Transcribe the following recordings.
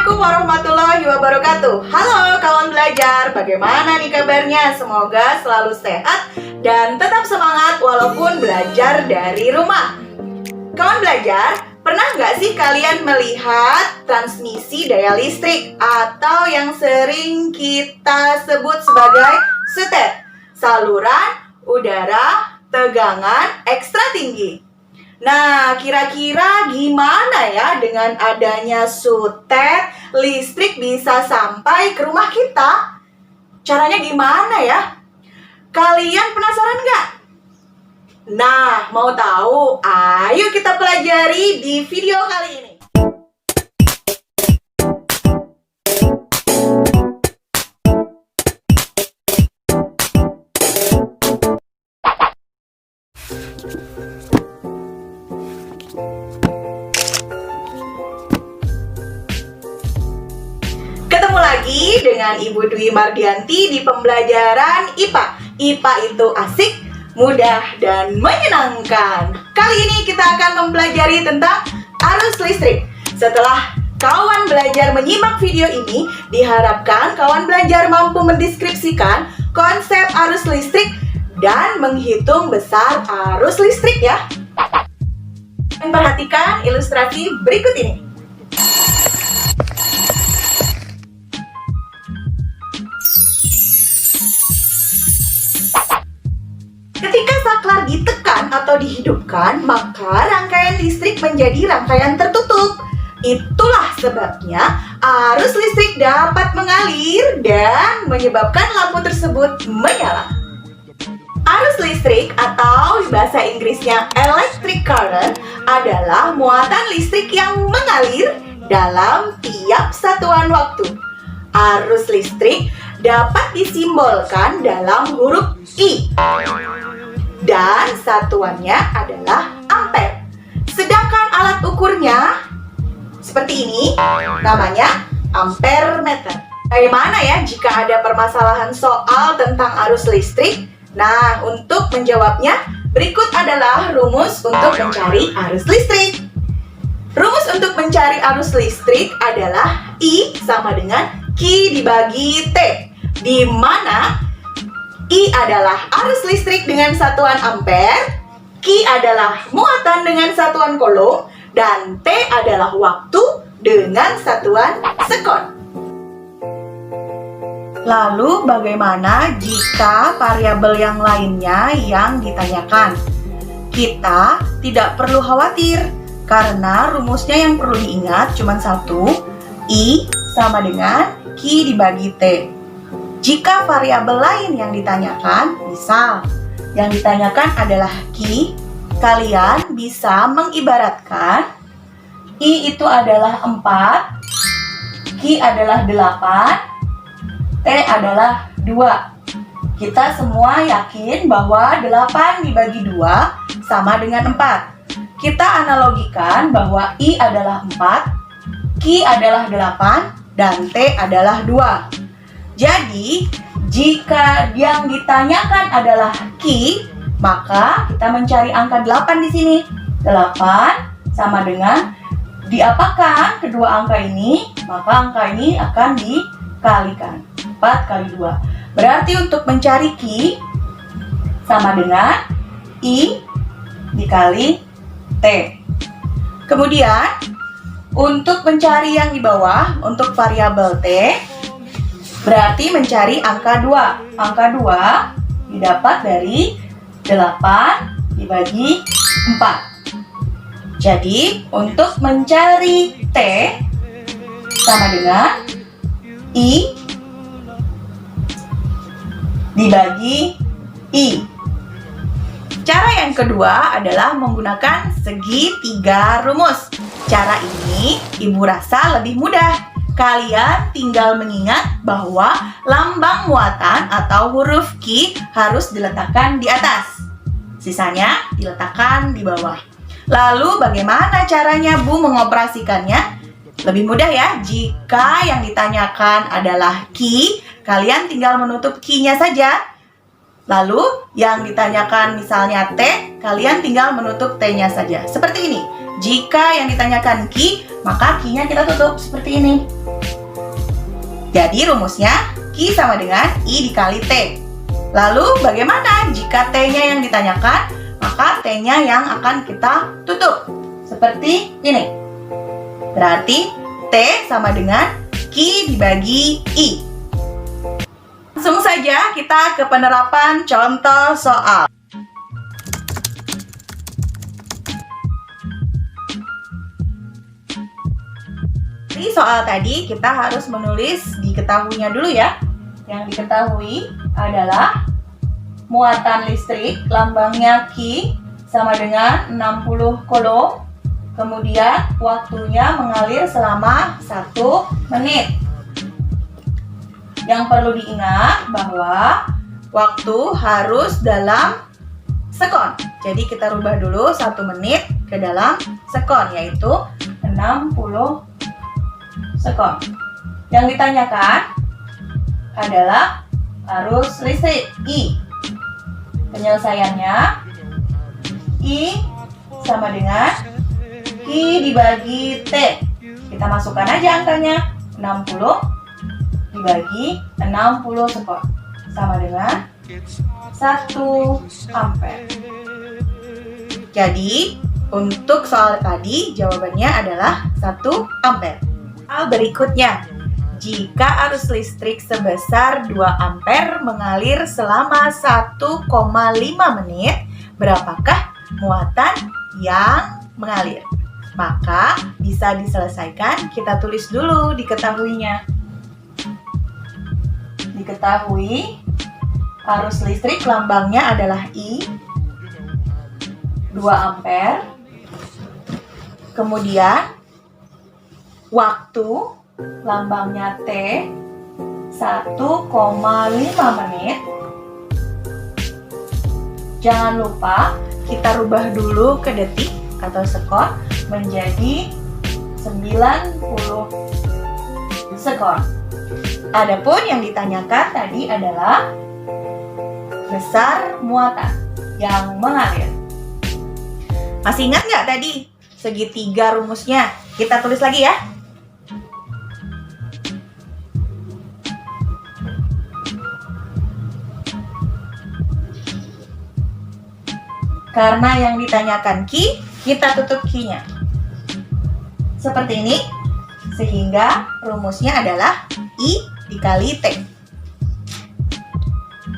Assalamualaikum warahmatullahi wabarakatuh. Halo kawan belajar, bagaimana nih kabarnya? Semoga selalu sehat dan tetap semangat walaupun belajar dari rumah. Kawan belajar, pernah nggak sih kalian melihat transmisi daya listrik atau yang sering kita sebut sebagai SUTET, saluran udara tegangan ekstra tinggi? Nah, kira-kira gimana ya dengan adanya SUTET, listrik bisa sampai ke rumah kita? Caranya gimana ya? Kalian penasaran nggak? Nah, mau tahu? Ayo kita pelajari di video kali ini. Ketemu lagi dengan Ibu Dwi Mardianti di pembelajaran IPA. IPA itu asik, mudah, dan menyenangkan. Kali ini kita akan mempelajari tentang arus listrik. Setelah kawan belajar menyimak video ini, diharapkan kawan belajar mampu mendeskripsikan konsep arus listrik dan menghitung besar arus listrik ya. Dan perhatikan ilustrasi berikut ini. Ketika saklar ditekan atau dihidupkan, maka rangkaian listrik menjadi rangkaian tertutup. Itulah sebabnya arus listrik dapat mengalir dan menyebabkan lampu tersebut menyala. Arus listrik atau bahasa Inggrisnya electric current adalah muatan listrik yang mengalir dalam tiap satuan waktu. Arus listrik dapat disimbolkan dalam huruf I dan satuannya adalah ampere. Sedangkan alat ukurnya seperti ini, namanya ampere meter. Bagaimana ya jika ada permasalahan soal tentang arus listrik? Nah, untuk menjawabnya, berikut adalah rumus untuk mencari arus listrik. Rumus untuk mencari arus listrik adalah I sama dengan Q dibagi T, di mana I adalah arus listrik dengan satuan ampere, Q adalah muatan dengan satuan coulomb, dan T adalah waktu dengan satuan sekon. Lalu bagaimana jika variabel yang lainnya yang ditanyakan? Kita tidak perlu khawatir karena rumusnya yang perlu diingat cuma satu, I sama dengan Q dibagi T. Jika variabel lain yang ditanyakan, misal yang ditanyakan adalah Q, kalian bisa mengibaratkan I itu adalah 4, Q adalah 8, T adalah 2. Kita semua yakin bahwa 8 dibagi 2 sama dengan 4. Kita analogikan bahwa I adalah 4, Q adalah 8, dan T adalah 2. Jadi, jika yang ditanyakan adalah Q, maka kita mencari angka 8 di sini. 8 sama dengan diapakan kedua angka ini? Maka angka ini akan dikalikan. 4 kali 2. Berarti untuk mencari Q sama dengan I dikali T. Kemudian untuk mencari yang di bawah, untuk variabel T, berarti mencari angka 2. Angka 2 didapat dari 8 dibagi 4. Jadi untuk mencari T sama dengan I dibagi I. Cara yang kedua adalah menggunakan segitiga rumus. Cara ini Ibu rasa lebih mudah. Kalian tinggal mengingat bahwa lambang muatan atau huruf Q harus diletakkan di atas. Sisanya diletakkan di bawah. Lalu bagaimana caranya Bu mengoperasikannya? Lebih mudah ya, jika yang ditanyakan adalah Q, kalian tinggal menutup Q-nya saja. Lalu yang ditanyakan misalnya T, kalian tinggal menutup T-nya saja. Seperti ini. Jika yang ditanyakan Q, maka Q-nya kita tutup seperti ini. Jadi rumusnya Q sama dengan I dikali T. Lalu bagaimana jika T-nya yang ditanyakan, maka T-nya yang akan kita tutup. Seperti ini. Berarti T sama dengan Q dibagi I. Langsung saja kita ke penerapan contoh soal. Di soal tadi kita harus menulis diketahuinya dulu ya. Yang diketahui adalah muatan listrik lambangnya Q sama dengan 60 coulomb. Kemudian waktunya mengalir selama 1 menit. Yang perlu diingat bahwa waktu harus dalam sekon. Jadi kita rubah dulu 1 menit ke dalam sekon, yaitu 60 sekon. Yang ditanyakan adalah arus listrik I. Penyelesaiannya I sama dengan I dibagi T. Kita masukkan aja angkanya. 60 dibagi 60 sekon sama dengan 1 ampere. Jadi untuk soal tadi jawabannya adalah 1 ampere. Soal berikutnya, jika arus listrik sebesar 2 ampere mengalir selama 1,5 menit, berapakah muatan yang mengalir? Maka bisa diselesaikan, kita tulis dulu diketahuinya. Diketahui arus listrik lambangnya adalah I, 2 ampere. Kemudian waktu lambangnya T 1,5 menit. Jangan lupa kita rubah dulu ke detik atau sekon menjadi 90 sekon. Adapun yang ditanyakan tadi adalah besar muatan yang mengalir. Masih ingat nggak tadi segitiga rumusnya? Kita tulis lagi ya. Karena yang ditanyakan Q, kita tutup Q-nya. Seperti ini, sehingga rumusnya adalah I dikali T.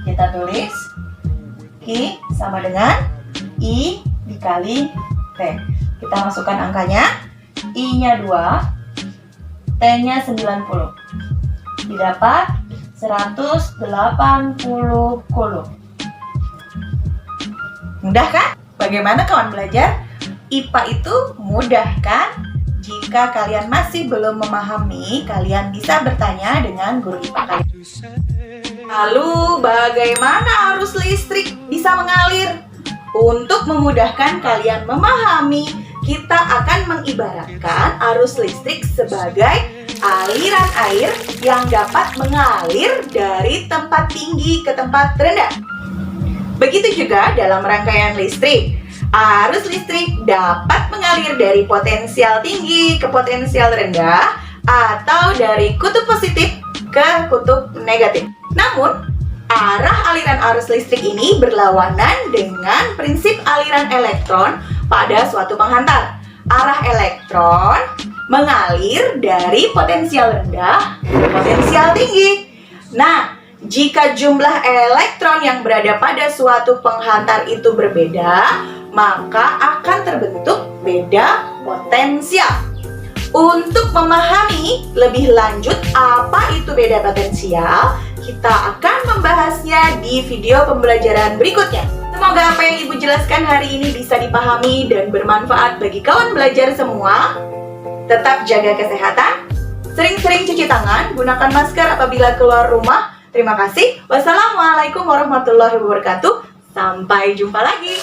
Kita tulis Q sama dengan I dikali T. Kita masukkan angkanya, I-nya 2, T-nya 90. Didapat 180 coulomb. Mudah kan? Bagaimana kawan belajar? IPA itu mudah kan? Jika kalian masih belum memahami, kalian bisa bertanya dengan guru IPA kalian. Lalu, bagaimana arus listrik bisa mengalir? Untuk memudahkan kalian memahami, kita akan mengibaratkan arus listrik sebagai aliran air yang dapat mengalir dari tempat tinggi ke tempat rendah. Begitu juga dalam rangkaian listrik. Arus listrik dapat mengalir dari potensial tinggi ke potensial rendah atau dari kutub positif ke kutub negatif. Namun, arah aliran arus listrik ini berlawanan dengan prinsip aliran elektron pada suatu penghantar. Arah elektron mengalir dari potensial rendah ke potensial tinggi. Nah, jika jumlah elektron yang berada pada suatu penghantar itu berbeda, maka akan terbentuk beda potensial. Untuk memahami lebih lanjut apa itu beda potensial, kita akan membahasnya di video pembelajaran berikutnya. Semoga apa yang Ibu jelaskan hari ini bisa dipahami dan bermanfaat bagi kawan belajar semua. Tetap jaga kesehatan, sering-sering cuci tangan, gunakan masker apabila keluar rumah. Terima kasih. Wassalamualaikum warahmatullahi wabarakatuh. Sampai jumpa lagi.